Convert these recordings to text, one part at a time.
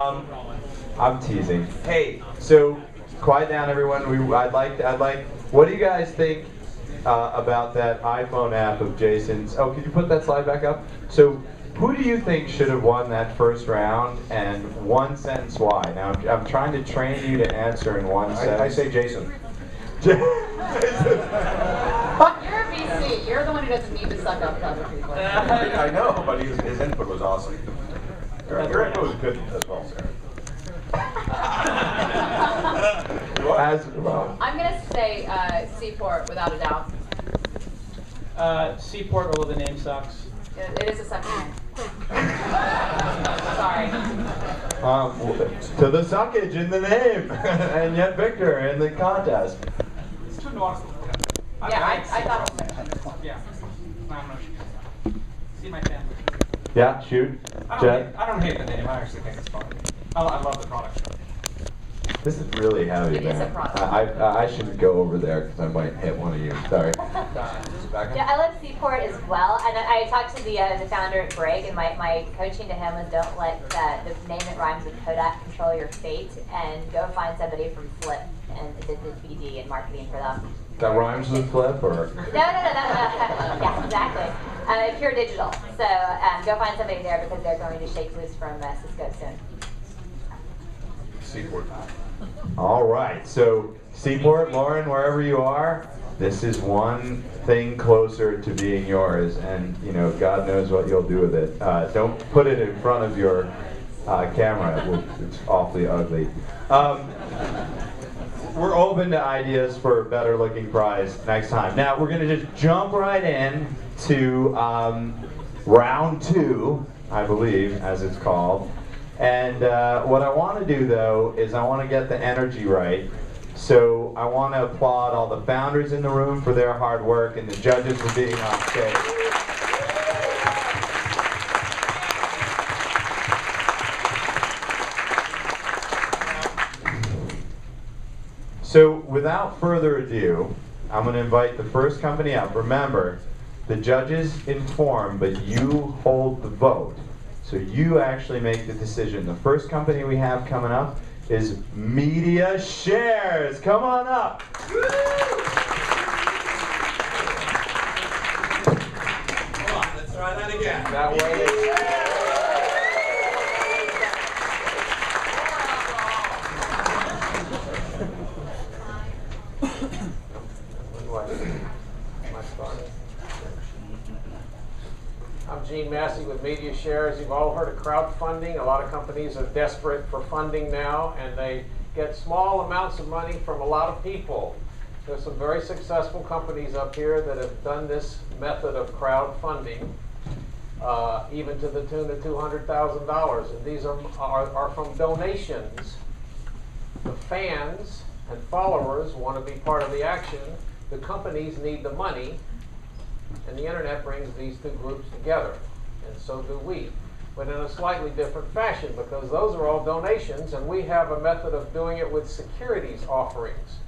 I'm teasing. Hey, so quiet down, everyone. I'd like. What do you guys think about that iPhone app of Jason's? Oh, could you put that slide back up? So, who do you think should have won that first round? And one sentence why? Now, I'm trying to train you to answer in one sentence. I say Jason. You're a VC. You're the one who doesn't need to suck up to other people. I know, but his input was awesome. Your input was good as well, Sarah. As well. I'm going to say Seaport without a doubt. Seaport, although the name sucks. It is a second name. Sorry. To the suckage in the name, and yet Victor in the contest. It's too naughty. Yeah, I thought it was. Yeah. I'm not sure. See my family. Yeah, shoot. Jed? I don't hate the name. I actually think it's fun. I love the product. This is really heavy, It man. is a product. I shouldn't go over there because I might hit one of you. Sorry. Yeah, I love Seaport as well. And I talked to the founder at Break, and my coaching to him was don't let the name that rhymes with Kodak control your fate, and go find somebody from Flip and did the BD and marketing for them. That rhymes with flip, or? No. Yeah, exactly. Pure digital. So go find somebody there because they're going to shake loose from Cisco soon. Seaport. All right, so Seaport, Lauren, wherever you are, this is one thing closer to being yours, and God knows what you'll do with it. Don't put it in front of your camera; it's awfully ugly. We're open to ideas for a better looking prize next time. Now we're going to just jump right in to round 2, I believe, as it's called. And what I want to do, though, is I want to get the energy right. So I want to applaud all the founders in the room for their hard work and the judges for being on stage. So without further ado, I'm going to invite the first company up. Remember, the judges inform, but you hold the vote. So you actually make the decision. The first company we have coming up is Media Shares. Come on up. Hold on, let's try that again. That way. I'm Gene Massey with Media Shares. You've all heard of crowdfunding. A lot of companies are desperate for funding now, and they get small amounts of money from a lot of people. There's some very successful companies up here that have done this method of crowdfunding, even to the tune of $200,000. And these are from donations. The fans and followers want to be part of the action. The companies need the money. And the internet brings these two groups together, and so do we, but in a slightly different fashion, because those are all donations, and we have a method of doing it with securities offerings,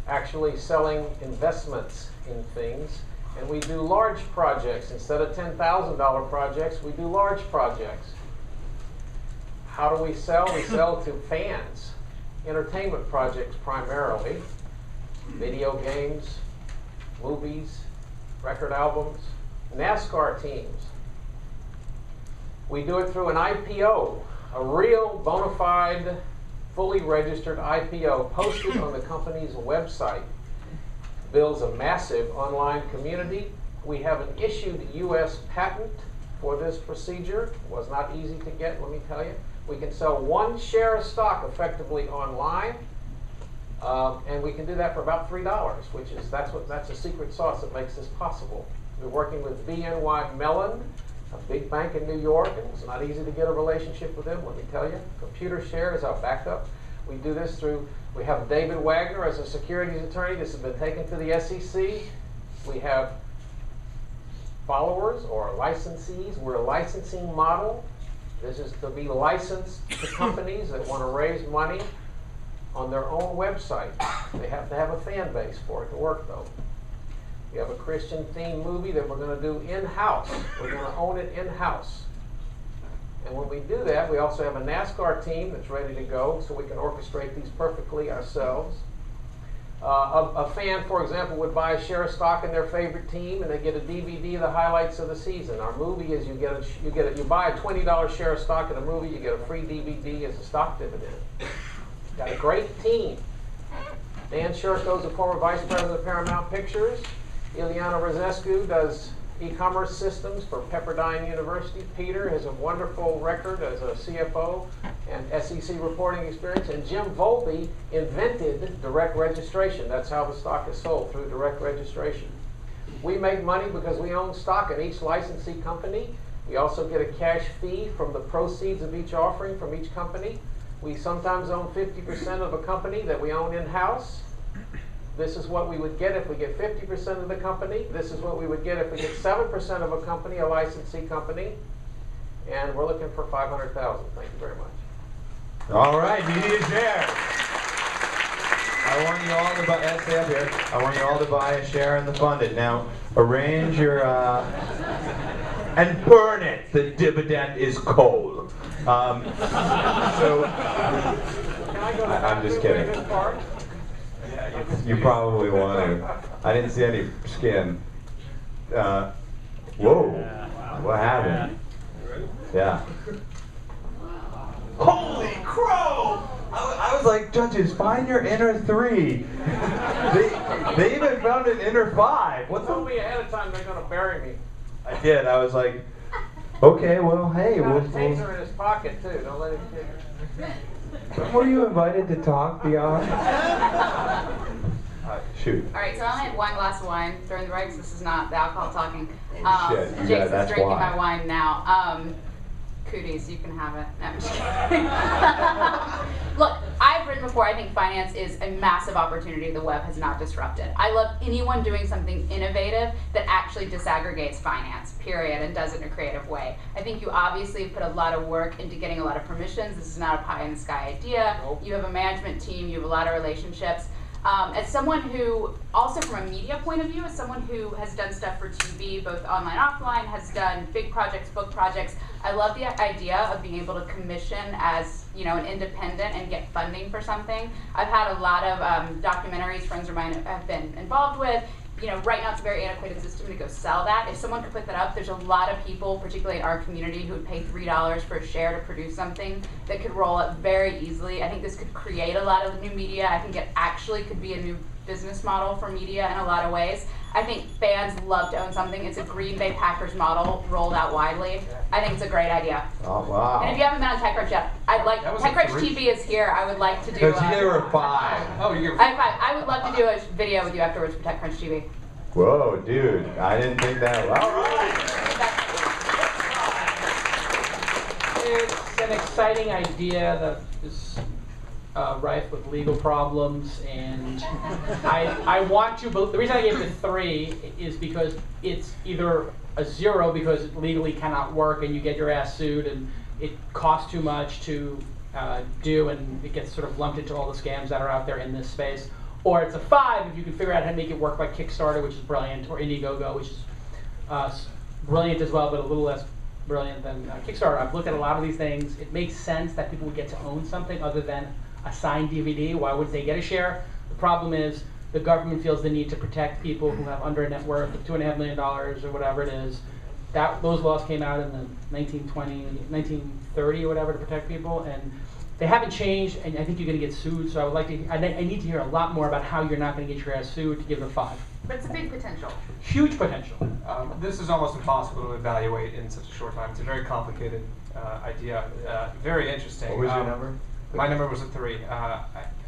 actually selling investments in things, and we do large projects. Instead of $10,000 projects, we do large projects. How do we sell? We sell to fans, entertainment projects primarily, video games, movies, record albums, NASCAR teams. We do it through an IPO, a real bona fide, fully registered IPO posted on the company's website. Builds a massive online community. We have an issued U.S. patent for this procedure. It was not easy to get, let me tell you. We can sell 1 share of stock effectively online. And we can do that for about $3, that's a secret sauce that makes this possible. We're working with BNY Mellon, a big bank in New York, and it's not easy to get a relationship with them, let me tell you. Computer Share is our backup. We do this through, we have David Wagner as a securities attorney. This has been taken to the SEC. We have followers or licensees. We're a licensing model. This is to be licensed to companies that want to raise money on their own website. They have to have a fan base for it to work, though. We have a Christian themed movie that we're going to do in-house. We're going to own it in-house. And when we do that, we also have a NASCAR team that's ready to go, so we can orchestrate these perfectly ourselves. A fan, for example, would buy a share of stock in their favorite team, and they get a DVD of the highlights of the season. Our movie is you buy a $20 share of stock in a movie, you get a free DVD as a stock dividend. Got a great team. Dan Shurko is the former vice president of Paramount Pictures. Ileana Rozescu does e-commerce systems for Pepperdine University. Peter has a wonderful record as a CFO and SEC reporting experience. And Jim Volpe invented direct registration. That's how the stock is sold, through direct registration. We make money because we own stock in each licensee company. We also get a cash fee from the proceeds of each offering from each company. We sometimes own 50% of a company that we own in-house. This is what we would get if we get 50% of the company. This is what we would get if we get 7% of a company, a licensee company. And we're looking for $500,000. Thank you very much. All right, media share. I want you all to buy, stay up here. I want you all to buy a share in TheFunded. Now, arrange your, and burn it. The dividend is cold. Can I go to I'm just kidding. this part? You probably want to. I didn't see any skin. Whoa. What happened? Yeah. Holy crow! I was like, judges, find your inner three. They even found an inner five. What told me ahead of time they're going to bury me? I did. I was like, okay, well, hey. He's got a taser in his pocket, too. Don't let him kick it. When were you invited to talk, Dion? Shoot. All right, so I only had one glass of wine during the breaks. This is not the alcohol talking. Shit, you Jason's that's drinking why. my wine now. Cooties, you can have it. No, I'm just kidding. Look, I've written before, I think finance is a massive opportunity the web has not disrupted. I love anyone doing something innovative that actually disaggregates finance, period, and does it in a creative way. I think you obviously put a lot of work into getting a lot of permissions. This is not a pie-in-the-sky idea. Nope. You have a management team, you have a lot of relationships. As someone who, also from a media point of view, as someone who has done stuff for TV, both online, offline, has done big projects, book projects, I love the idea of being able to commission as, you know, an independent and get funding for something. I've had a lot of documentaries friends of mine have been involved with. You know, right now it's a very antiquated system to go sell that. If someone could put that up, there's a lot of people, particularly in our community, who would pay $3 for a share to produce something that could roll up very easily. I think this could create a lot of new media. I think it actually could be a new business model for media in a lot of ways. I think fans love to own something. It's a Green Bay Packers model rolled out widely. I think it's a great idea. Oh, wow. And if you haven't been on TechCrunch yet, I'd like, TechCrunch TV is here. I would like to do Because you were 5. Oh, you're. I would love to do a video with you afterwards for TechCrunch TV. Whoa, dude. I didn't think that. All right. It's an exciting idea that is rife with legal problems, and I want to. The reason I gave it 3 is because it's either a 0 because it legally cannot work and you get your ass sued and it costs too much to do, and it gets sort of lumped into all the scams that are out there in this space. Or it's a 5 if you can figure out how to make it work like Kickstarter, which is brilliant, or Indiegogo, which is brilliant as well, but a little less brilliant than Kickstarter. I've looked at a lot of these things. It makes sense that people would get to own something other than a signed DVD. Why would they get a share? The problem is the government feels the need to protect people who have under a net worth of $2.5 million or whatever it is. Those laws came out in the 1930 or whatever to protect people, and they haven't changed, and I think you're going to get sued, so I would like to, I need to hear a lot more about how you're not going to get your ass sued to give it a 5. But it's a big potential. Huge potential. This is almost impossible to evaluate in such a short time. It's a very complicated idea. Very interesting. What was your number? My number was a 3.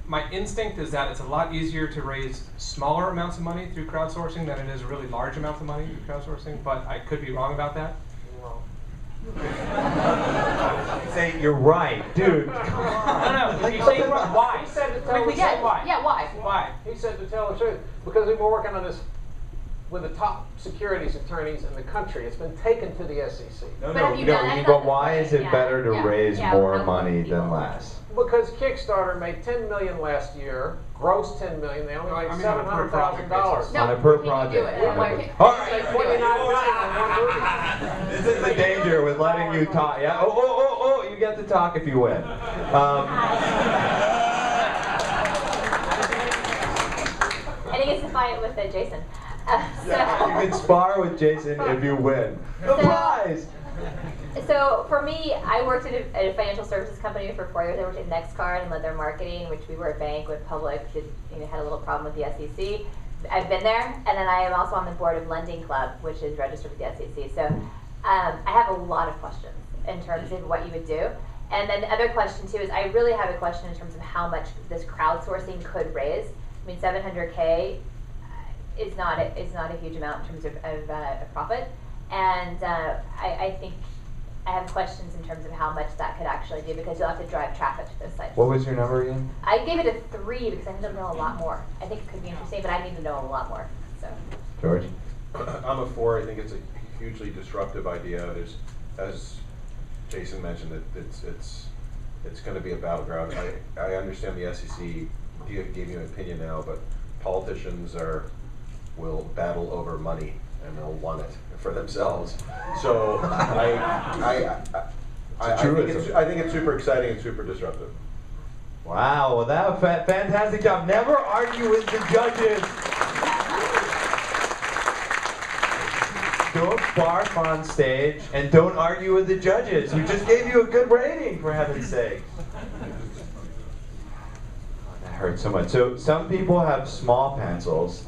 My instinct is that it's a lot easier to raise smaller amounts of money through crowdsourcing than it is really large amounts of money through crowdsourcing, but I could be wrong about that. Say you're right, dude. Come on. No, you say you're wrong. Why? He said to tell the truth. Why? Yeah, why? Why? He said to tell the truth. Because we've been working on this with the top securities attorneys in the country. It's been taken to the SEC. No, But have you done it? but why is it Yeah, better to yeah, raise yeah, more how money people- than less? Because Kickstarter made $10 million last year gross 10 million, they only No, I make mean on a per project $700,000. No, On a per can you do project. it? Yeah. Like, All right. like, 29 million on one movie. This is the danger with letting you talk. Yeah. Oh, you get to talk if you win. And he gets to fight with Jason. Yeah, you can spar with Jason if you win. The prize! So for me, I worked at a financial services company for 4 years. I worked at NextCard and led their marketing, which we were a bank with public, had a little problem with the SEC. I've been there, and then I am also on the board of Lending Club, which is registered with the SEC. So I have a lot of questions in terms of what you would do. And then the other question too is I really have a question in terms of how much this crowdsourcing could raise. I mean, 700K is not a huge amount in terms of profit, and I think I have questions in terms of how much that could actually do, because you'll have to drive traffic to those sites. What was your number again? I gave it a 3 because I need to know a lot more. I think it could be interesting, but I need to know a lot more. So. George? I'm a 4. I think it's a hugely disruptive idea. There's, as Jason mentioned, it's going to be a battleground. I understand the SEC gave you an opinion now, but politicians will battle over money, and they'll want it for themselves. So I think it's super exciting and super disruptive. Wow, well, that was fantastic job. Never argue with the judges. Don't barf on stage, and don't argue with the judges who just gave you a good rating, for heaven's sake. That hurts so much. So some people have small pencils,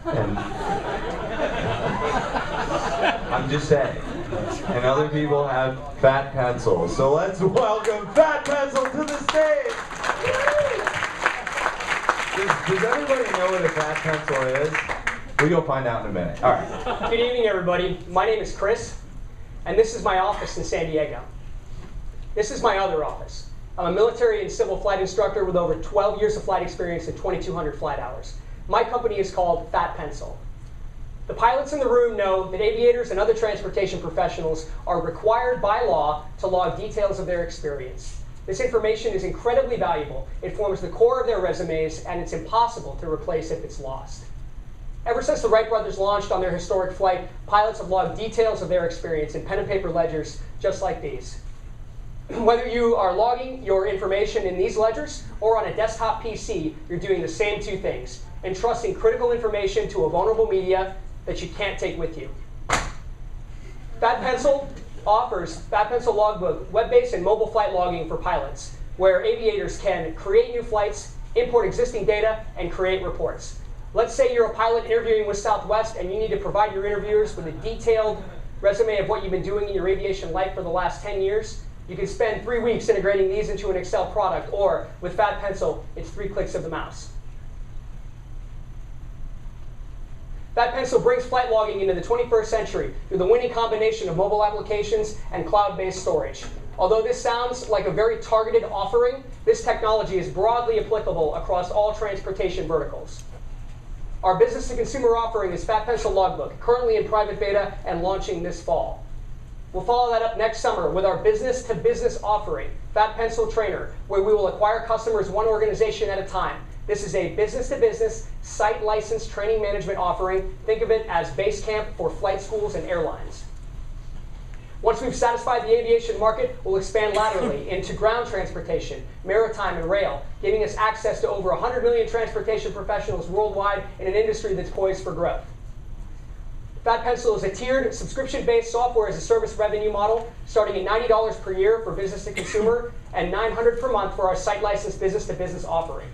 and I'm just saying. And other people have fat pencils. So let's welcome Fat Pencil to the stage. Does everybody know what a fat pencil is? Well, you'll find out in a minute. All right. Good evening, everybody. My name is Chris, and this is my office in San Diego. This is my other office. I'm a military and civil flight instructor with over 12 years of flight experience and 2,200 flight hours. My company is called Fat Pencil. The pilots in the room know that aviators and other transportation professionals are required by law to log details of their experience. This information is incredibly valuable. It forms the core of their resumes, and it's impossible to replace if it's lost. Ever since the Wright brothers launched on their historic flight, pilots have logged details of their experience in pen and paper ledgers just like these. Whether you are logging your information in these ledgers or on a desktop PC, you're doing the same 2 things: entrusting critical information to a vulnerable media that you can't take with you. Fat Pencil offers Fat Pencil Logbook, web-based and mobile flight logging for pilots, where aviators can create new flights, import existing data, and create reports. Let's say you're a pilot interviewing with Southwest and you need to provide your interviewers with a detailed resume of what you've been doing in your aviation life for the last 10 years. You can spend 3 weeks integrating these into an Excel product, or with Fat Pencil, it's 3 clicks of the mouse. Fat Pencil brings flight logging into the 21st century through the winning combination of mobile applications and cloud-based storage. Although this sounds like a very targeted offering, this technology is broadly applicable across all transportation verticals. Our business-to-consumer offering is Fat Pencil Logbook, currently in private beta and launching this fall. We'll follow that up next summer with our business-to-business offering, Fat Pencil Trainer, where we will acquire customers one organization at a time. This is a business-to-business, site-licensed training management offering. Think of it as Basecamp for flight schools and airlines. Once we've satisfied the aviation market, we'll expand laterally into ground transportation, maritime, and rail, giving us access to over 100 million transportation professionals worldwide in an industry that's poised for growth. Fat Pencil is a tiered, subscription-based software-as-a-service revenue model, starting at $90 per year for business-to-consumer and $900 per month for our site-licensed business-to-business offering.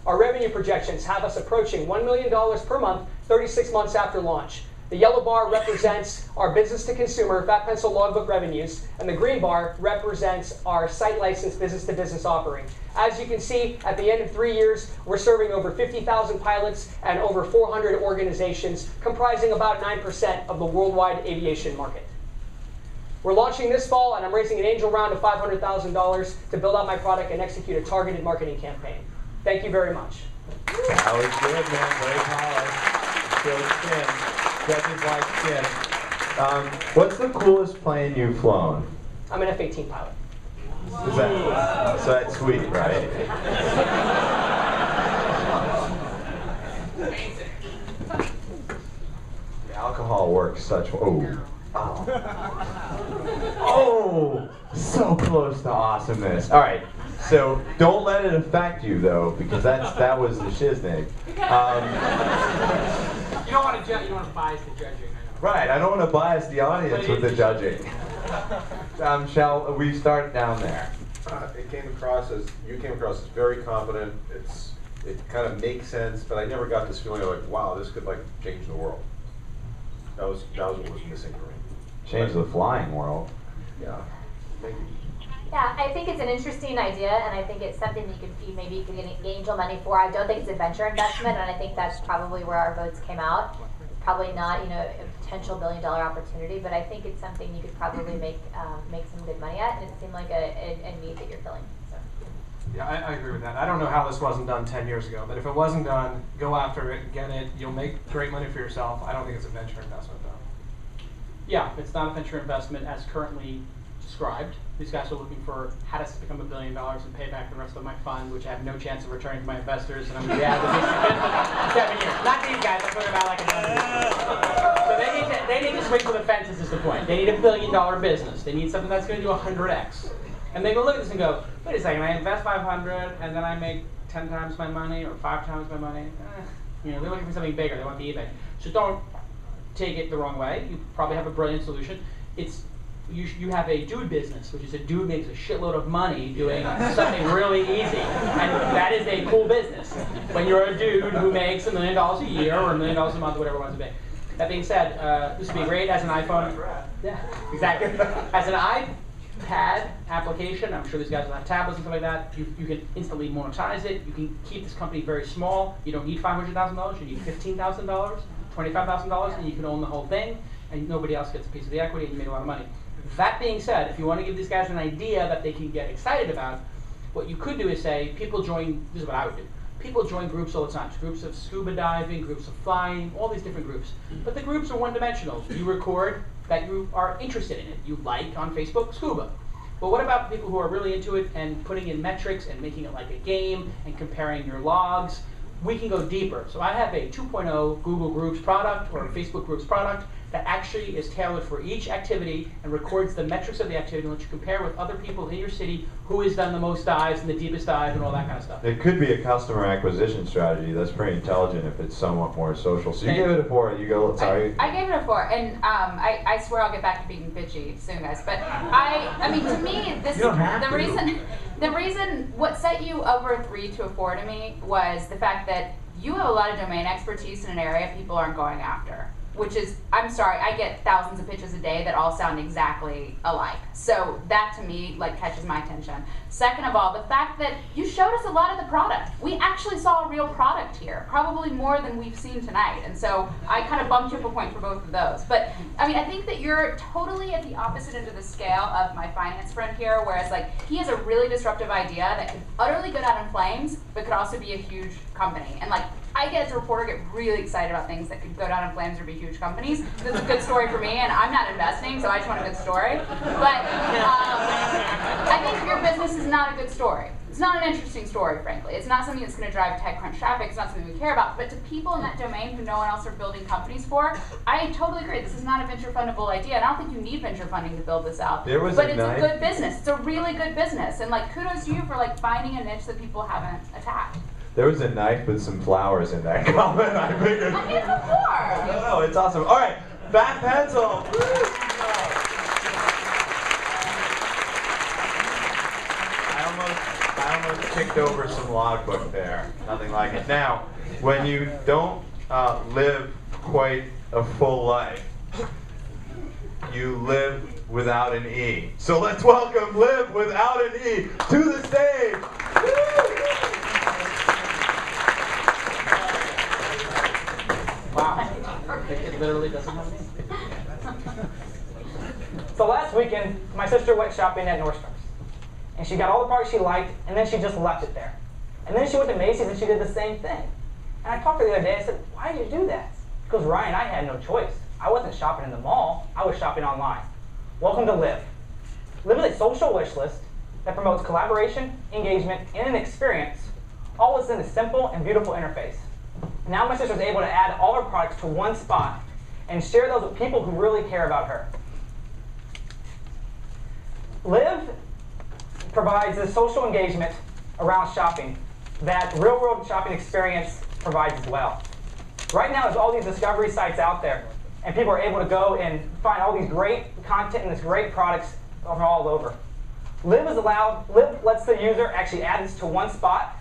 Our revenue projections have us approaching $1 million per month, 36 months after launch. The yellow bar represents our business-to-consumer Fat Pencil Logbook revenues, and the green bar represents our site-licensed business-to-business offering. As you can see, at the end of 3 years, we're serving over 50,000 pilots and over 400 organizations, comprising about 9% of the worldwide aviation market. We're launching this fall, and I'm raising an angel round of $500,000 to build out my product and execute a targeted marketing campaign. Thank you very much. That was good, man. Very polished. Showed skin. Judges like skin. What's the coolest plane you've flown? I'm an F-18 pilot. So that's sweet, right? amazing. The alcohol works such. Oh. Oh, so close to awesomeness. All right, so don't let it affect you though, because that was the shiznig. You don't want to you don't want to bias the judging. I know. Right, I don't want to bias the audience with the judging. Shall we start down there? You came across as very confident. It kind of makes sense, but I never got this feeling of like, wow, this could like change the world. That was what was missing for me. Change the flying world. Yeah, maybe. Yeah, I think it's an interesting idea, and I think it's something maybe you could get angel money for. I don't think it's a venture investment, and I think that's probably where our votes came out. It's probably not, a potential billion-dollar opportunity, but I think it's something you could probably make some good money at, and it seemed like a need that you're filling. So. Yeah, I agree with that. I don't know how this wasn't done 10 years ago, but if it wasn't done, go after it, get it. You'll make great money for yourself. I don't think it's a venture investment, though. Yeah, it's not a venture investment as currently described. These guys are looking for how to become $1 billion and pay back the rest of my fund, which I have no chance of returning to my investors, and I'm going to be out of the business in 7 years. Not these guys, I'm talking about like a dozen years. So they need to swing for the fences is the point. They need $1 billion business. They need something that's going to do 100x. And they go look at this and go, wait a second, I invest 500 and then I make 10 times my money or 5 times my money. They're looking for something bigger. They want the eBay. So don't take it the wrong way. You probably have a brilliant solution. You have a dude business, which is a dude makes a shitload of money doing something really easy, and that is a cool business. When you're a dude who makes $1 million a year or $1 million a month or whatever it wants to be. That being said, this would be great as an iPhone. Yeah, exactly. As an iPad application, I'm sure these guys will have tablets and stuff like that. You can instantly monetize it. You can keep this company very small. You don't need $500,000. You need $15,000, $25,000, and you can own the whole thing, and nobody else gets a piece of the equity, and you made a lot of money. That being said, if you want to give these guys an idea that they can get excited about, what you could do is say, people join, this is what I would do. People join groups all the time. Groups of scuba diving, groups of flying, all these different groups. But the groups are one-dimensional. You record that you are interested in it. You like on Facebook scuba. But what about people who are really into it and putting in metrics and making it like a game and comparing your logs? We can go deeper. So I have a 2.0 Google Groups product or a Facebook Groups product that actually is tailored for each activity and records the metrics of the activity and lets you compare with other people in your city who has done the most dives and the deepest dive and all that kind of stuff. It could be a customer acquisition strategy. That's pretty intelligent if it's somewhat more social. So you gave it a 4. You go, sorry. I gave it a 4, and I swear I'll get back to being bitchy soon, guys. But I mean, to me, this the reason what set you over a 3 to a 4 to me was the fact that you have a lot of domain expertise in an area people aren't going after. Which is, I'm sorry, I get thousands of pitches a day that all sound exactly alike. So that to me catches my attention. Second of all, the fact that you showed us a lot of the product. We actually saw a real product here, probably more than we've seen tonight. And so I kind of bumped you up a point for both of those. But I mean, I think that you're totally at the opposite end of the scale of my finance friend here, whereas he has a really disruptive idea that could utterly go down in flames, but could also be a huge company. And I get as a reporter get really excited about things that could go down in flames or be huge companies. That's a good story for me, and I'm not investing, so I just want a good story. But I think your business is not a good story. It's not an interesting story, frankly. It's not something that's going to drive TechCrunch traffic. It's not something we care about. But to people in that domain who no one else are building companies for, I totally agree. This is not a venture fundable idea. And I don't think you need venture funding to build this out. But it's a good business. It's a really good business. And kudos to you for finding a niche that people haven't attacked. There was a knife with some flowers in that comment. I figured. I gave it a 4. Oh, it's awesome. All right, back pencil. I almost kicked over some logbook there. Nothing like it. Now, when you don't live quite a full life, you live without an E. So let's welcome Live Without an E to the stage. Wow. It literally doesn't have me. So last weekend, my sister went shopping at Nordstrom's. And she got all the products she liked, and then she just left it there. And then she went to Macy's and she did the same thing. And I talked to her the other day, I said, why did you do that? Because Ryan, I had no choice. I wasn't shopping in the mall, I was shopping online. Welcome to Live. Live is a social wish list that promotes collaboration, engagement, and an experience, all within a simple and beautiful interface. Now my sister's able to add all her products to one spot and share those with people who really care about her. Live provides this social engagement around shopping that real-world shopping experience provides as well. Right now, there's all these discovery sites out there, and people are able to go and find all these great content and these great products from all over. Live lets the user actually add this to one spot,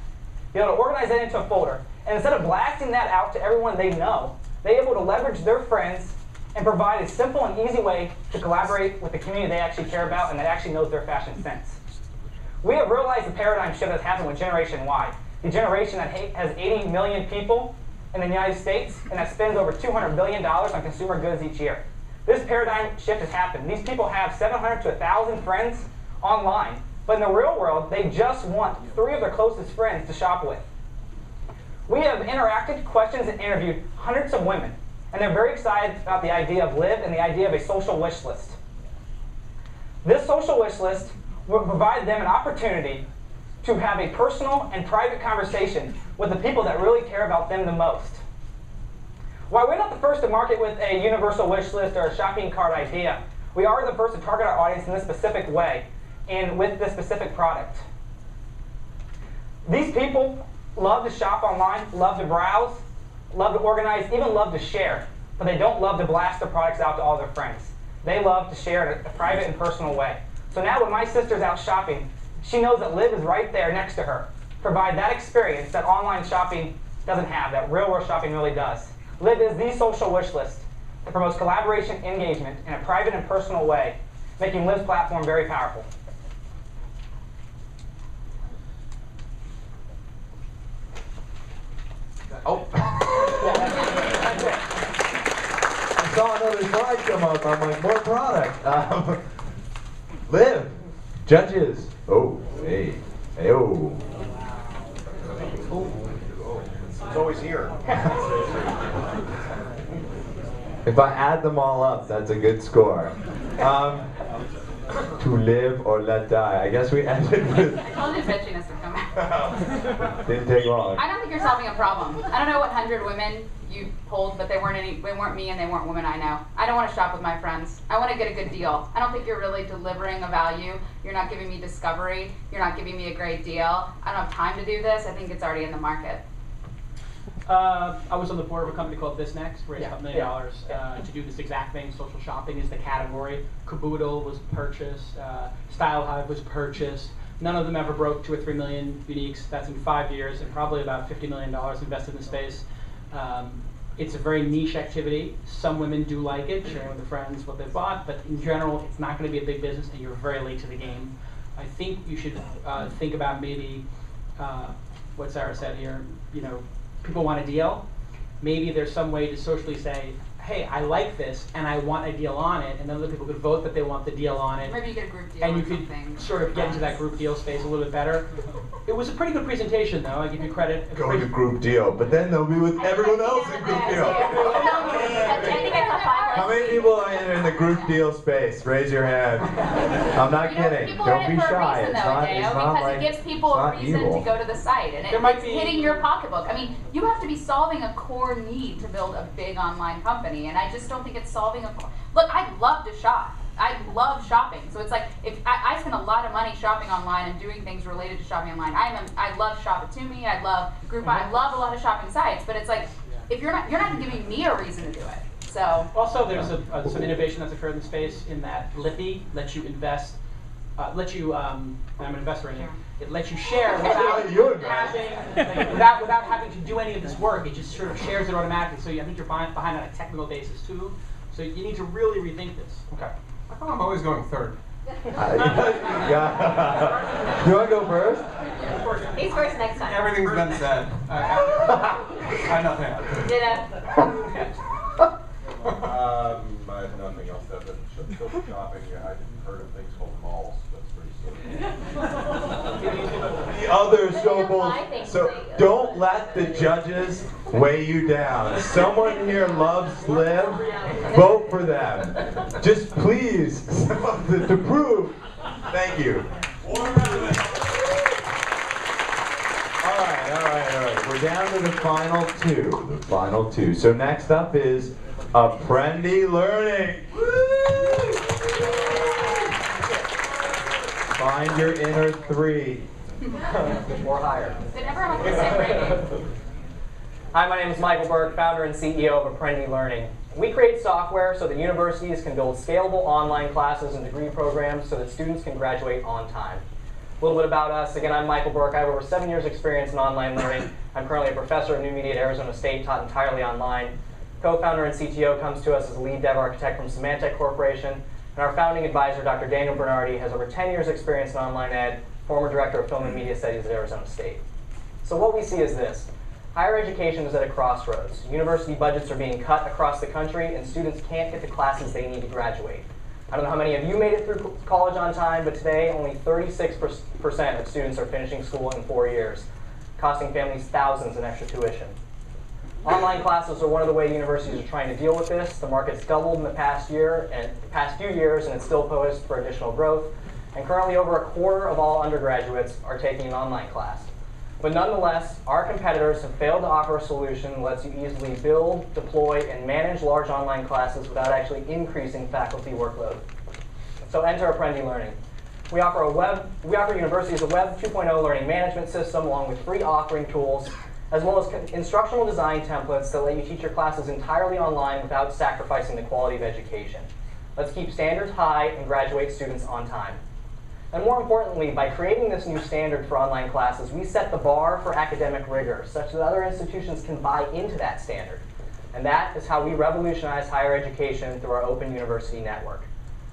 be able to organize that into a folder, and instead of blasting that out to everyone they know, they're able to leverage their friends and provide a simple and easy way to collaborate with the community they actually care about and that actually knows their fashion sense. We have realized the paradigm shift that's happened with Generation Y, the generation that has 80 million people in the United States and that spends over $200 billion on consumer goods each year. This paradigm shift has happened. These people have 700 to 1,000 friends online, but in the real world, they just want 3 of their closest friends to shop with. We have interacted, questioned, and interviewed hundreds of women, and they're very excited about the idea of Live and the idea of a social wish list. This social wish list will provide them an opportunity to have a personal and private conversation with the people that really care about them the most. While we're not the first to market with a universal wish list or a shopping cart idea, we are the first to target our audience in this specific way and with this specific product. These people love to shop online, love to browse, love to organize, even love to share, but they don't love to blast their products out to all their friends. They love to share in a private and personal way. So now when my sister's out shopping, she knows that Live is right there next to her. Provide that experience that online shopping doesn't have, that real-world shopping really does. Live is the social wish list that promotes collaboration, engagement in a private and personal way, making Live's platform very powerful. Oh. That's it. I saw another slide come up. I'm like, more product. Live. Judges. Oh, hey. Hey, oh. It's always here. If I add them all up, that's a good score. To live or let die. I guess we ended with... I told you bitchiness would come out. Didn't take long. I don't think you're solving a problem. I don't know what 100 women you polled, but they weren't me and they weren't women I know. I don't want to shop with my friends. I want to get a good deal. I don't think you're really delivering a value. You're not giving me discovery. You're not giving me a great deal. I don't have time to do this. I think it's already in the market. I was on the board of a company called This Next, raised $1 million to do this exact thing. Social shopping is the category. Caboodle was purchased. Style Hive was purchased. None of them ever broke 2 or 3 million uniques. That's in 5 years, and probably about $50 million invested in the space. It's a very niche activity. Some women do like it, sharing with their friends what they bought, but in general, it's not going to be a big business, and you're very late to the game. I think you should think about maybe what Sarah said here. You know, people want a deal. Maybe there's some way to socially say, hey, I like this and I want a deal on it, and then other people could vote that they want the deal on it. Maybe you get a group deal and you or could something. sort of get into that group deal space a little bit better. It was a pretty good presentation, though. I give you credit. Go to group deal, but then they'll be with everyone else in group deal. How many people are in the group deal space? Raise your hand. I'm not kidding. People Don't are be in it for shy. a reason, It's though, not. Adeo, It's not because like. it gives people a reason evil. to go to the site, and it's hitting your pocketbook. I mean, you have to be solving a core need to build a big online company, and I just don't think it's solving a core. Look, I love to shop. I love shopping, so it's like if I spend a lot of money shopping online and doing things related to shopping online. I love Shop It To Me. I love Groupon. I love a lot of shopping sites, but it's like if you're not giving me a reason to do it. So also, there's some innovation that's occurred in the space in that Lippy lets you invest, I'm an investor in it. It lets you share without having to do any of this work. It just sort of shares it automatically. So I think you're behind on a technical basis too. So you need to really rethink this. Okay. How come I'm always going third? Yeah. You want to go first? He's first next time. Everything's been said. I nothing. I have nothing else to add. Social shopping, I've heard of things called malls. That's pretty silly. The other socials. So don't let the judges weigh you down. Someone here loves Live. Vote for them. Just please, to prove. Thank you. All right. we're down to the final two. The final two. So next up is Apprendi Learning. Find your inner three. Or higher. Did everyone have the same rating? Hi, my name is Michael Berg, founder and CEO of Apprendi Learning. We create software so that universities can build scalable online classes and degree programs so that students can graduate on time. A little bit about us. Again, I'm Michael Berg. I have over 7 years experience in online learning. I'm currently a professor of new media at Arizona State, taught entirely online. Co-founder and CTO comes to us as a lead dev architect from Symantec Corporation. And our founding advisor, Dr. Daniel Bernardi, has over 10 years experience in online ed, former director of film and media studies at Arizona State. So what we see is this. Higher education is at a crossroads. University budgets are being cut across the country, and students can't get the classes they need to graduate. I don't know how many of you made it through college on time, but today only 36% of students are finishing school in 4 years, costing families thousands in extra tuition. Online classes are one of the ways universities are trying to deal with this. The market's doubled in the past few years, and it's still poised for additional growth. And currently, over a quarter of all undergraduates are taking an online class. But nonetheless, our competitors have failed to offer a solution that lets you easily build, deploy, and manage large online classes without actually increasing faculty workload. So enter Apprendi Learning. We offer universities a Web 2.0 learning management system along with free authoring tools, as well as instructional design templates that let you teach your classes entirely online without sacrificing the quality of education. Let's keep standards high and graduate students on time. And more importantly, by creating this new standard for online classes, we set the bar for academic rigor such that other institutions can buy into that standard. And that is how we revolutionize higher education through our open university network.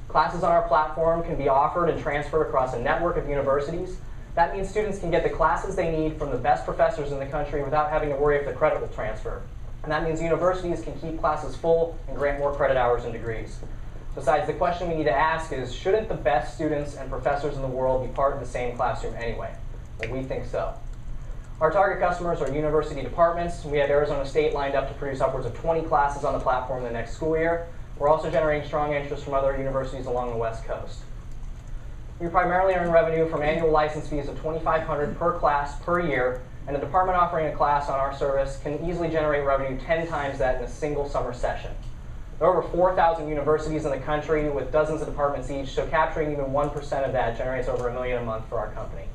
Classes on our platform can be offered and transferred across a network of universities. That means students can get the classes they need from the best professors in the country without having to worry if the credit will transfer. And that means universities can keep classes full and grant more credit hours and degrees. Besides, the question we need to ask is, shouldn't the best students and professors in the world be part of the same classroom anyway? Well, we think so. Our target customers are university departments. We have Arizona State lined up to produce upwards of 20 classes on the platform the next school year. We're also generating strong interest from other universities along the West Coast. We primarily earn revenue from annual license fees of $2,500 per class per year, and a department offering a class on our service can easily generate revenue 10 times that in a single summer session. There are over 4,000 universities in the country with dozens of departments each, so capturing even 1% of that generates over $1 million a month for our company.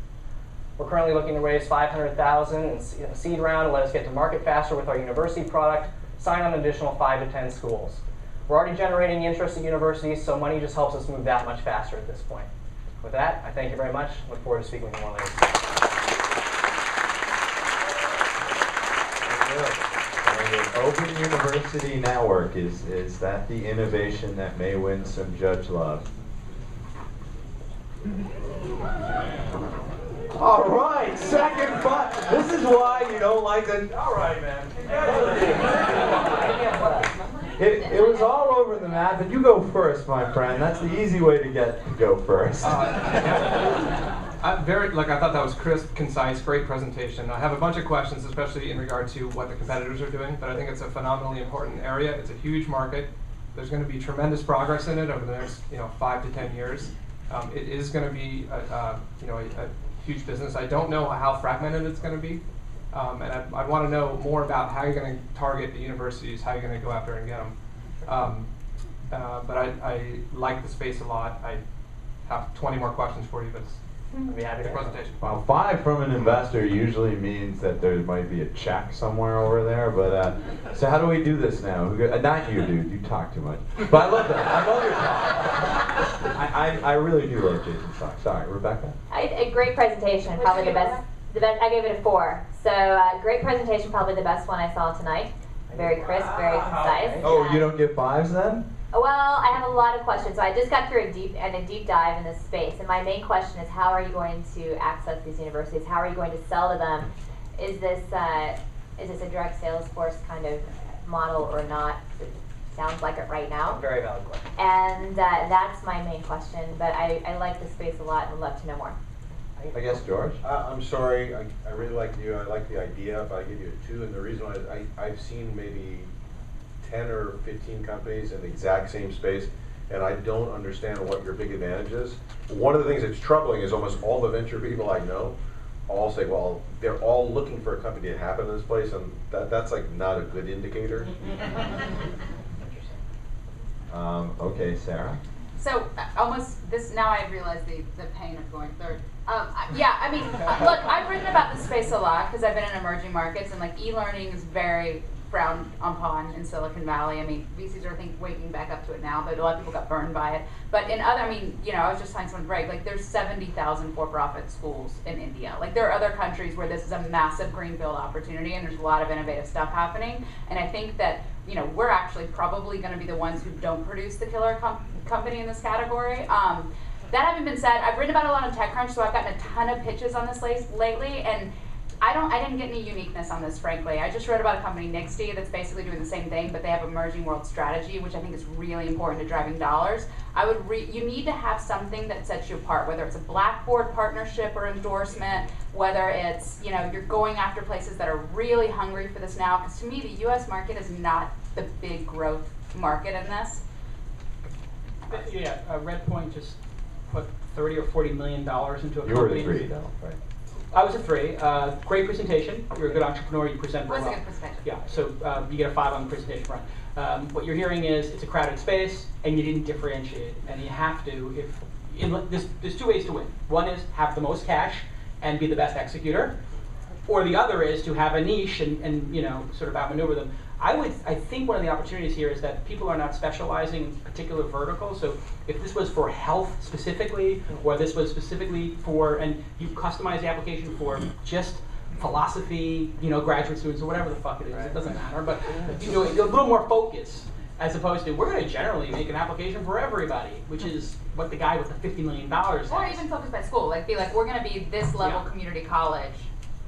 We're currently looking to raise $500,000 in a seed round to let us get to market faster with our university product, sign on an additional 5 to 10 schools. We're already generating interest at universities, so money just helps us move that much faster at this point. With that, I thank you very much. Look forward to speaking with you more later. The Open University Network, is that the innovation that may win some judge love? All right, second fun. This is why you don't like the. All right, man. It was all over the map, but you go first, my friend. That's the easy way to go first. I thought that was crisp, concise, great presentation. I have a bunch of questions, especially in regard to what the competitors are doing, but I think it's a phenomenally important area. It's a huge market. There's going to be tremendous progress in it over the next 5 to 10 years. It is going to be a huge business. I don't know how fragmented it's going to be, and I want to know more about how you're going to target the universities, how you're going to go after and get them. But I like the space a lot. I have 20 more questions for you, but I'd be happy to presentation. Well, 5 from an investor usually means that there might be a check somewhere over there. But so how do we do this now? Not you, dude. You talk too much. But I love that. I love your talk. I really do love Jason's talk. Sorry, Rebecca. A great presentation. Probably the best. I gave it a 4. So great presentation. Probably the best one I saw tonight. Very crisp, very concise. Oh, you don't get 5s then? Well, I have a lot of questions. So I just got through a deep dive in this space, and my main question is, how are you going to access these universities? How are you going to sell to them? Is this a direct sales force kind of model or not? It sounds like it right now. Very valid question. And that's my main question. But I like the space a lot and would love to know more. I guess George. I'm sorry. I really like you. I like the idea, but I give you a 2, and the reason why is I've seen maybe 10 or 15 companies in the exact same space, and I don't understand what your big advantage is. One of the things that's troubling is almost all the venture people I know all say, well, they're all looking for a company to happen in this place, and that's like not a good indicator. Okay, Sarah. So almost this now I realize the pain of going third. Yeah, I mean, look, I've written about this space a lot because I've been in emerging markets, and like e-learning is very frowned upon in Silicon Valley. I mean, VCs are, I think, waking back up to it now, but a lot of people got burned by it. But in other, I mean, you know, I was just telling someone to break, like there's 70,000 for-profit schools in India. Like there are other countries where this is a massive greenfield opportunity, and there's a lot of innovative stuff happening. And I think that, you know, we're actually probably going to be the ones who don't produce the killer company in this category. That having been said, I've written about it a lot on TechCrunch, so I've gotten a ton of pitches on this lately, and I didn't get any uniqueness on this, frankly. I just wrote about a company, Nixty, that's basically doing the same thing, but they have emerging world strategy, which I think is really important to driving dollars. You need to have something that sets you apart, whether it's a Blackboard partnership or endorsement, whether it's, you know, you're going after places that are really hungry for this now, because to me, the US market is not the big growth market in this. Yeah, Redpoint just put $30 or $40 million into a company. You were the three, though, right? I was a 3. Great presentation. You're a good entrepreneur. You present very well. What's a good presentation? Yeah, so you get a 5 on the presentation front. What you're hearing is it's a crowded space, and you didn't differentiate. And you have to. There's 2 ways to win. One is have the most cash and be the best executor, or the other is to have a niche and you know, sort of outmaneuver them. I think one of the opportunities here is that people are not specializing in particular verticals. So if this was for health specifically, or this was specifically for, and you customize the application for just philosophy, you know, graduate students or whatever the fuck it is, it doesn't matter. But you know, a little more focus as opposed to we're going to generally make an application for everybody, which is what the guy with the $50 million has. Or even focus by school, like be like, we're going to be this level community college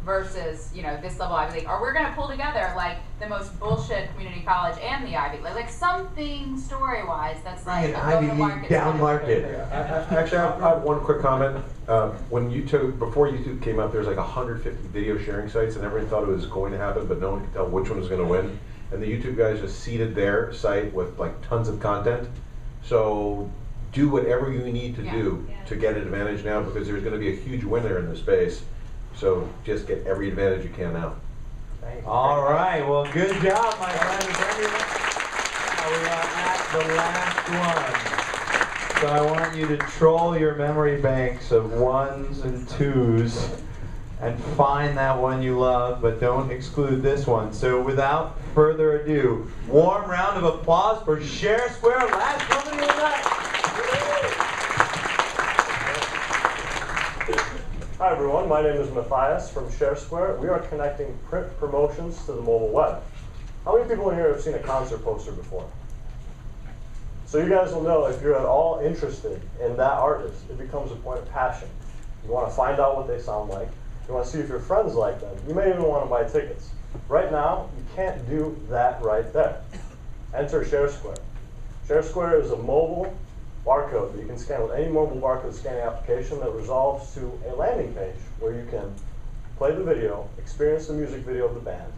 versus, you know, this level Ivy League, or we're going to pull together like the most bullshit community college and the Ivy League, like something story-wise that's like Ivy League down market. Actually, I have one quick comment. When before YouTube came out, there was like 150 video sharing sites, and everyone thought it was going to happen, but no one could tell which one was going to win. And the YouTube guys just seeded their site with like tons of content. So do whatever you need to do to get an advantage now, because there's going to be a huge winner in the space. So just get every advantage you can now. All right, well, good job, my friend. Now we are at the last one. So I want you to troll your memory banks of 1s and 2s and find that one you love, but don't exclude this one. So without further ado, warm round of applause for ShareSquare, last company of the night. Hi everyone, my name is Matthias from ShareSquare. We are connecting print promotions to the mobile web. How many people in here have seen a concert poster before? So you guys will know if you're at all interested in that artist, it becomes a point of passion. You want to find out what they sound like. You want to see if your friends like them. You may even want to buy tickets. Right now, you can't do that right there. Enter ShareSquare. ShareSquare is a mobile barcode that you can scan with any mobile barcode scanning application that resolves to a landing page where you can play the video, experience the music video of the band,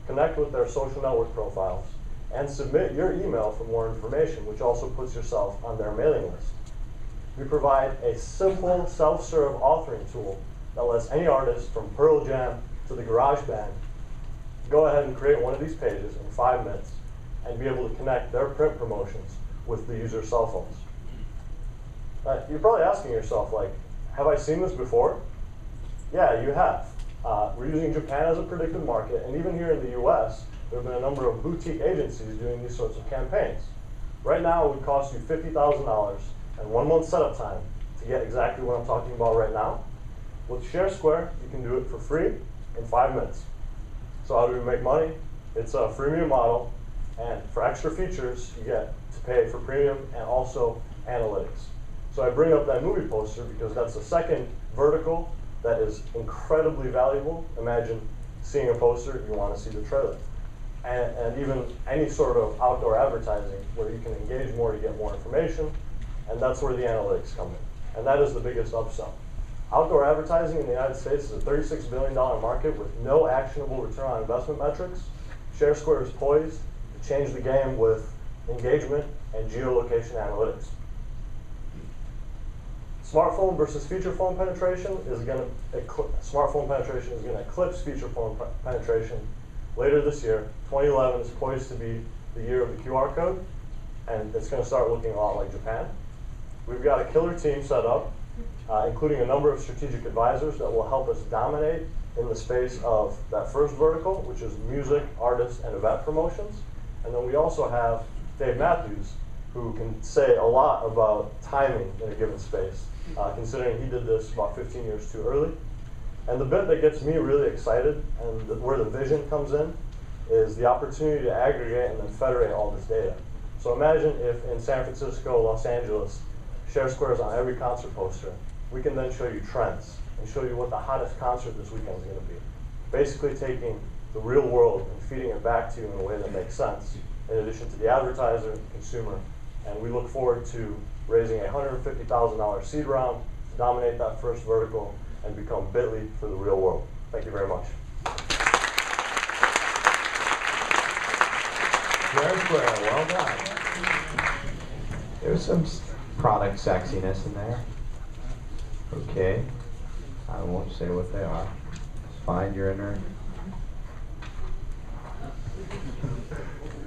connect with their social network profiles, and submit your email for more information, which also puts yourself on their mailing list. We provide a simple self-serve authoring tool that lets any artist from Pearl Jam to the Garage Band go ahead and create one of these pages in 5 minutes and be able to connect their print promotions with the user's cell phones. You're probably asking yourself, like, have I seen this before? Yeah, you have. We're using Japan as a predictive market, and even here in the US, there have been a number of boutique agencies doing these sorts of campaigns. Right now, it would cost you $50,000 and 1 month setup time to get exactly what I'm talking about right now. With ShareSquare, you can do it for free in 5 minutes. So how do we make money? It's a freemium model, and for extra features, you get to pay for premium and also analytics. So I bring up that movie poster because that's the second vertical that is incredibly valuable. Imagine seeing a poster, you want to see the trailer. And even any sort of outdoor advertising where you can engage more to get more information, and that's where the analytics come in. And that is the biggest upsell. Outdoor advertising in the United States is a $36 billion market with no actionable return on investment metrics. ShareSquare is poised to change the game with engagement and geolocation analytics. Smartphone versus feature phone penetration is going to smartphone penetration is going to eclipse feature phone penetration later this year. 2011 is poised to be the year of the QR code, and it's going to start looking a lot like Japan. We've got a killer team set up, including a number of strategic advisors that will help us dominate in the space of that first vertical, which is music, artists, and event promotions. And then we also have Dave Matthews, who can say a lot about timing in a given space, considering he did this about 15 years too early. And the bit that gets me really excited, and where the vision comes in, is the opportunity to aggregate and then federate all this data. So imagine if in San Francisco, Los Angeles, Share Square is on every concert poster. We can then show you trends and show you what the hottest concert this weekend is going to be. Basically taking the real world and feeding it back to you in a way that makes sense, in addition to the advertiser and consumer. And we look forward to raising a $150,000 seed round to dominate that first vertical and become Bitly for the real world. Thank you very much. Share Square, well done. There's some product sexiness in there. Okay, I won't say what they are. Find your inner.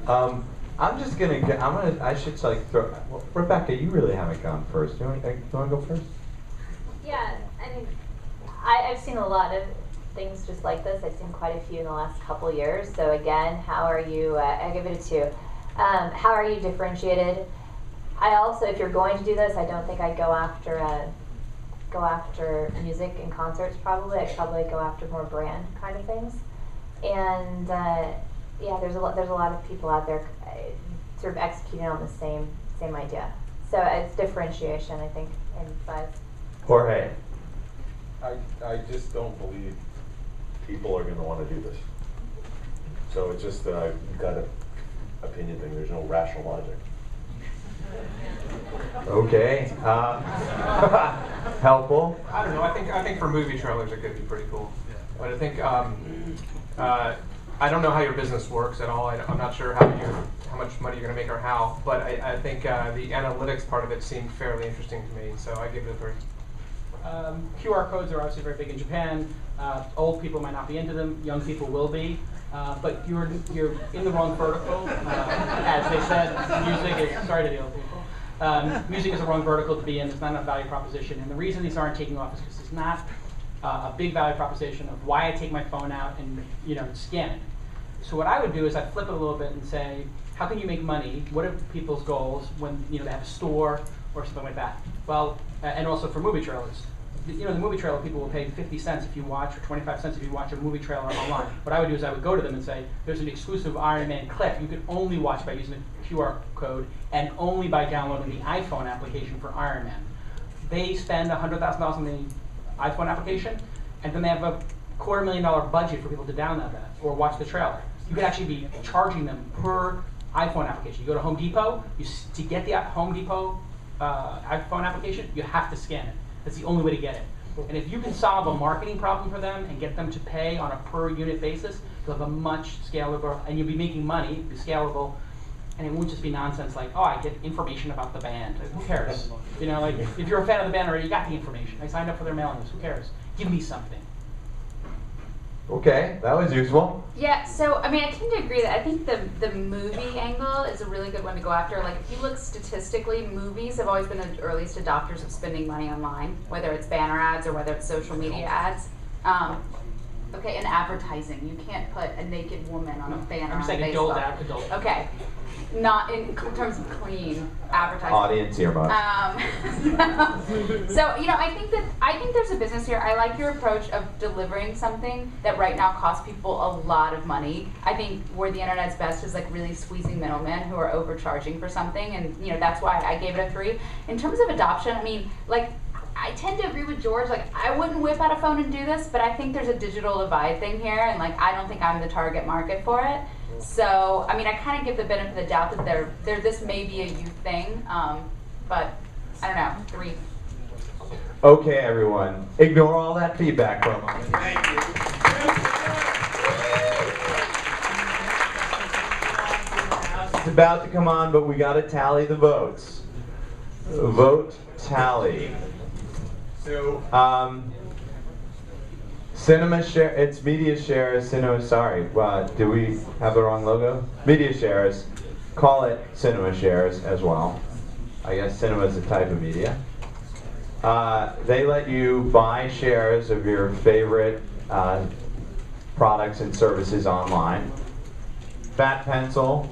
I'm just gonna get. I should like throw. Well, Rebecca, you really haven't gone first. You want to go first? Yeah, I mean, I've seen a lot of things just like this. I've seen quite a few in the last couple years. So again, how are you? I give it a 2. How are you differentiated? I also, if you're going to do this, I don't think I'd go after music and concerts. Probably, I'd probably go after more brand kind of things. And yeah, there's a lot of people out there sort of executing on the same idea. So it's differentiation, I think, in size. Jorge. I just don't believe people are going to want to do this. So it's just that I've got an opinion thing. There's no rational logic. Okay. Helpful. I don't know. I think for movie trailers it could be pretty cool. But I think I don't know how your business works at all. I'm not sure how much money you're going to make or how. But I think the analytics part of it seemed fairly interesting to me. So I give it a 3. QR codes are obviously very big in Japan. Old people might not be into them. Young people will be. But you're in the wrong vertical. As they said, music is, sorry to the old people, music is the wrong vertical to be in. It's not enough value proposition. And the reason these aren't taking off is because it's not a big value proposition of why I take my phone out and scan it. So what I would do is I'd flip it a little bit and say, how can you make money? What are people's goals when they have a store or something like that? Well, and also for movie trailers. The movie trailer people will pay 50 cents if you watch, or 25 cents if you watch a movie trailer online. What I would do is I would go to them and say, there's an exclusive Iron Man clip you can only watch by using a QR code and only by downloading the iPhone application for Iron Man. They spend $100,000 on the iPhone application, and then they have a $250,000 budget for people to download that or watch the trailer. You could actually be charging them per iPhone application. You go to Home Depot, to get the Home Depot iPhone application, you have to scan it. That's the only way to get it. And if you can solve a marketing problem for them and get them to pay on a per unit basis, you'll have a much scalable, and you'll be making money, be scalable, and it won't just be nonsense like, oh, I get information about the band. Like, who cares? Like if you're a fan of the band already, you got the information. I signed up for their mailing list. Who cares? Give me something. Okay, that was useful. Yeah, so I mean, I tend to agree that I think the movie angle is a really good one to go after. Like, if you look statistically, movies have always been the earliest adopters of spending money online, whether it's banner ads or whether it's social media ads. Okay, and advertising. You can't put a naked woman on a banner. I'm saying adult. Okay, not in terms of clean advertising. Audience earbuds. So I think there's a business here. I like your approach of delivering something that right now costs people a lot of money. I think where the internet's best is like really squeezing middlemen who are overcharging for something, and that's why I gave it a 3. In terms of adoption, I mean, like, I tend to agree with George. Like, I wouldn't whip out a phone and do this, but I think there's a digital divide thing here, and like, I don't think I'm the target market for it. So, I mean, I kind of give the benefit of the doubt that this may be a youth thing, but I don't know, 3. Okay, everyone, ignore all that feedback for a moment. Thank you. It's about to come on, but we got to tally the votes. Vote tally. So, Cinema Share, it's Media Shares, Cinema, sorry, do we have the wrong logo? Media Shares, call it Cinema Shares as well. I guess cinema is a type of media. They let you buy shares of your favorite products and services online. Fat pencil,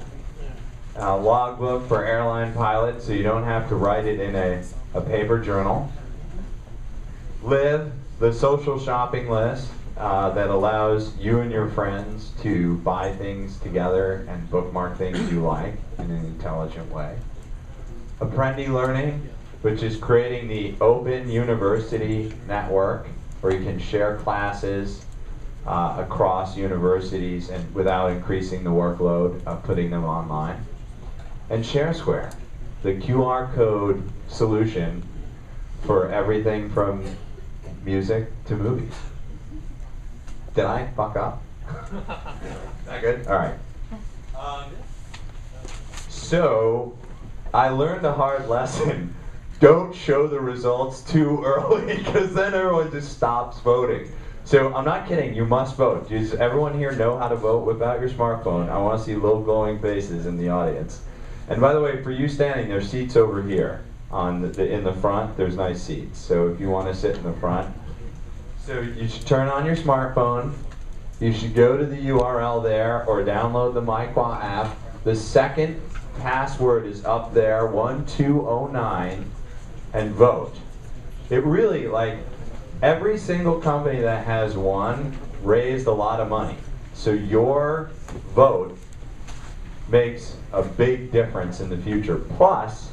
logbook for airline pilots, so you don't have to write it in a paper journal. Live, the social shopping list that allows you and your friends to buy things together and bookmark things you like in an intelligent way. Apprendi Learning, which is creating the open university network where you can share classes across universities and without increasing the workload of putting them online. And ShareSquare, the QR code solution for everything from music to movies. Did I fuck up? That good? All right. So, I learned a hard lesson. Don't show the results too early, because then everyone just stops voting. So, I'm not kidding, you must vote. Does everyone here know how to vote without your smartphone? I want to see little glowing faces in the audience. And by the way, for you standing, there's seats over here. In the front, there's nice seats. So if you want to sit in the front, so you should turn on your smartphone. You should go to the URL there or download the MyQuah app. The second password is up there, 1209, and vote. It really, like, every single company that has one raised a lot of money. So your vote makes a big difference in the future. Plus,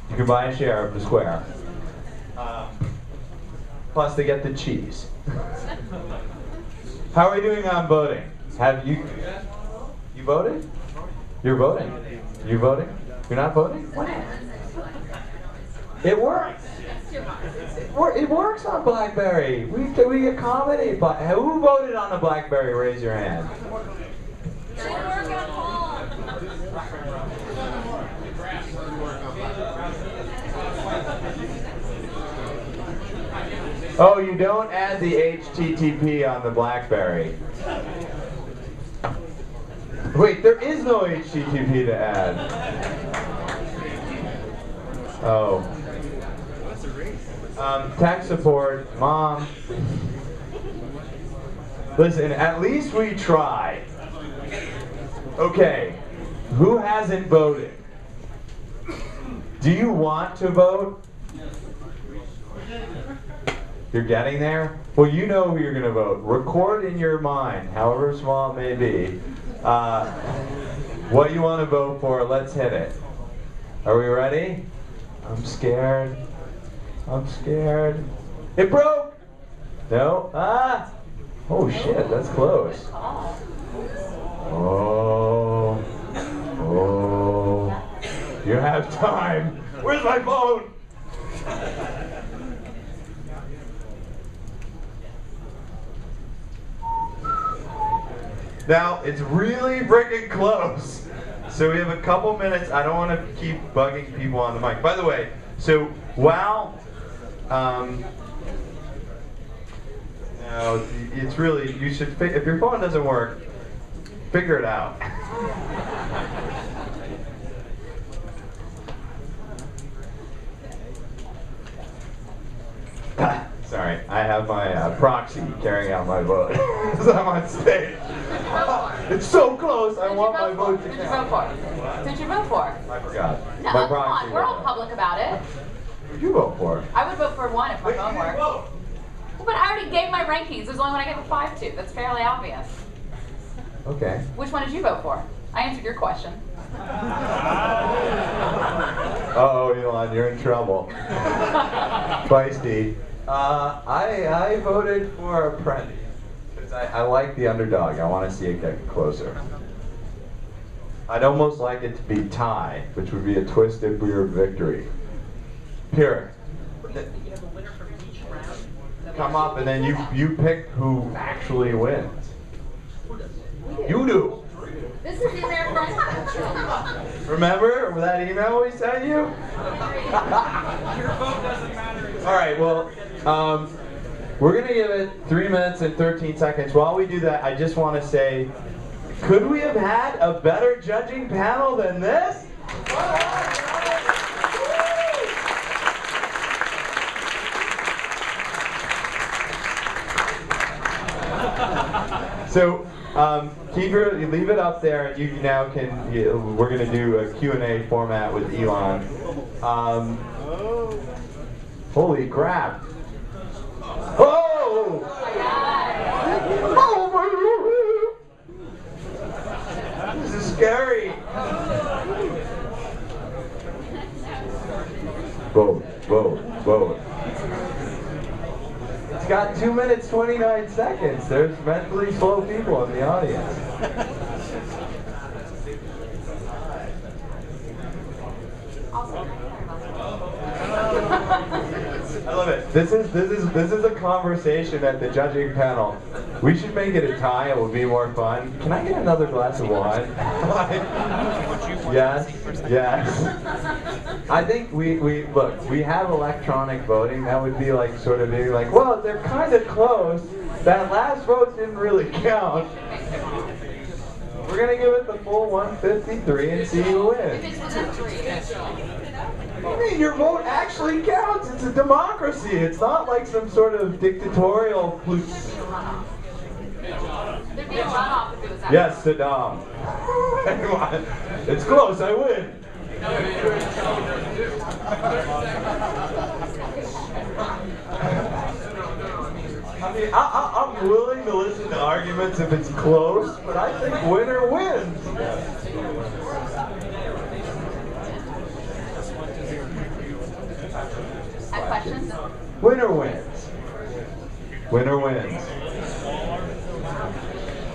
you can buy a share of the Square. Plus, they get the cheese. How are we doing on voting? Have you voted? You're voting. You voting? You're not voting? It works. It works on BlackBerry. We accommodate. Who voted on the BlackBerry? Raise your hand. Oh, you don't add the HTTP on the BlackBerry. Wait, there is no HTTP to add. Oh. Tech support, Mom. Listen, at least we try. Okay, who hasn't voted? Do you want to vote? You're getting there? Well, you know who you're going to vote. Record in your mind, however small it may be, what you want to vote for. Let's hit it. Are we ready? I'm scared. I'm scared. It broke! No? Ah! Oh shit, that's close. Oh. Oh. You have time. Where's my phone? Now, it's really freaking close. So we have a couple minutes. I don't want to keep bugging people on the mic. By the way, so while no, it's really, you should, if your phone doesn't work, figure it out. Sorry, I have my proxy carrying out my vote because I'm on stage. It's so close, I want my vote to count. Who did you vote for? Who'd you vote for? I forgot. No, My come on, we're all public about it. Who'd you vote for? I would vote for one if my phone worked. Well, but I already gave my rankings. There's only one I gave a 5 to. That's fairly obvious. Okay. Which one did you vote for? I answered your question. Uh-oh, Elon, you're in trouble. Feisty. I voted for Apprendi. Because I like the underdog. I want to see it get closer. I'd almost like it to be tie, which would be a twisted weird victory. Here. Come up and then you pick who actually wins. You do. This is in their front. Remember that email we sent you? Your vote doesn't matter. All right, well, we're going to give it 3 minutes and 13 seconds. While we do that, I just want to say, could we have had a better judging panel than this? So, leave it up there. You now can. We're going to do a Q&A format with Elon. Holy crap! Oh! Oh my God! This is scary. Vote, vote, vote. It's got 2 minutes, 29 seconds. There's mentally slow people in the audience. I love it. This is a conversation at the judging panel. We should make it a tie. It would be more fun. Can I get another glass of wine? Yes, yes. I think we have electronic voting. That would be like sort of being like, well, they're kind of close. That last vote didn't really count. We're gonna give it the full 153 and see who wins. I mean, your vote actually counts. It's a democracy. It's not like some sort of dictatorial. There'd be a runoff if it was Yes, Saddam. It's close. I win. I mean, I'm willing to listen to arguments if it's close, but I think winner wins. Have questions? Winner wins. Winner wins.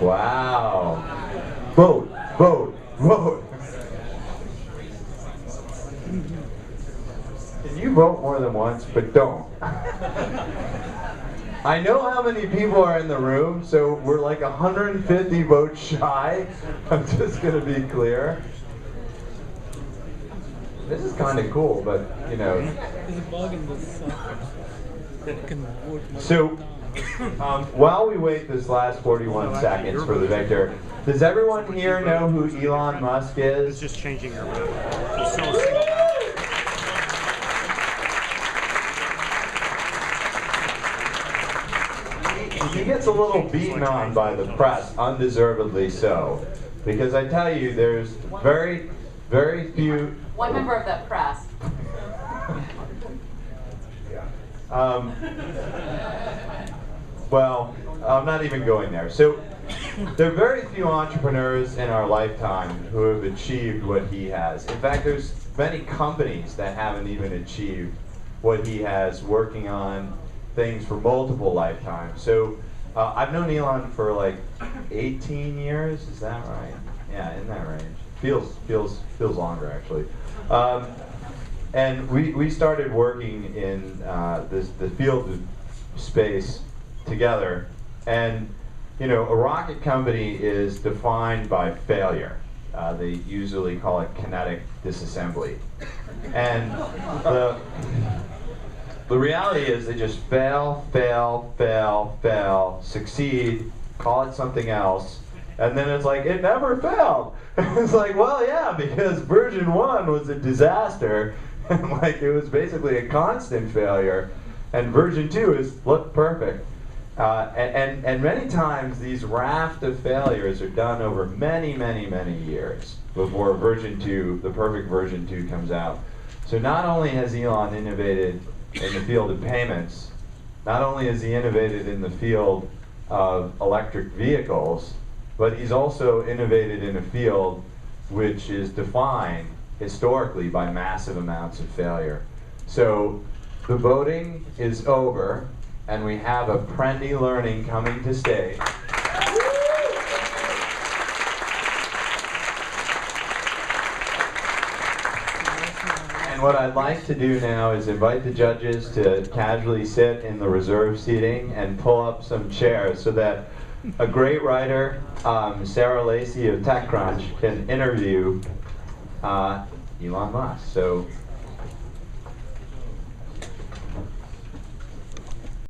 Wow. Vote, vote, vote. Can you vote more than once, but don't? I know how many people are in the room, so we're like 150 votes shy. I'm just going to be clear. This is kind of cool, but, you know. There's a bug in this that can vote more. So, while we wait this last 41 seconds for the victor, does everyone here know who Elon Musk is? It's just changing your vote. He gets a little beaten on by the press, undeservedly so. Because I tell you, there's very, very few... One member of the press. Well, I'm not even going there. So, there are very few entrepreneurs in our lifetime who have achieved what he has. In fact, there's many companies that haven't even achieved what he has, working on things for multiple lifetimes. So, I've known Elon for like 18 years. Is that right? Yeah, in that range. Feels longer actually. And we started working in the field of space together. And you know, a rocket company is defined by failure. They usually call it kinetic disassembly. And the reality is they just fail, succeed, call it something else, and then it's like, it never failed. It's like, well, yeah, because version 1 was a disaster, and like it was basically a constant failure, and version 2 is, look, perfect. And many times these raft of failures are done over many years before version 2, the perfect version 2 comes out. So not only has Elon innovated in the field of payments, not only has he innovated in the field of electric vehicles, but he's also innovated in a field which is defined historically by massive amounts of failure. So the voting is over, and we have Apprendi Learning coming to stay. And what I'd like to do now is invite the judges to casually sit in the reserve seating and pull up some chairs so that a great writer, Sarah Lacy of TechCrunch, can interview Elon Musk. So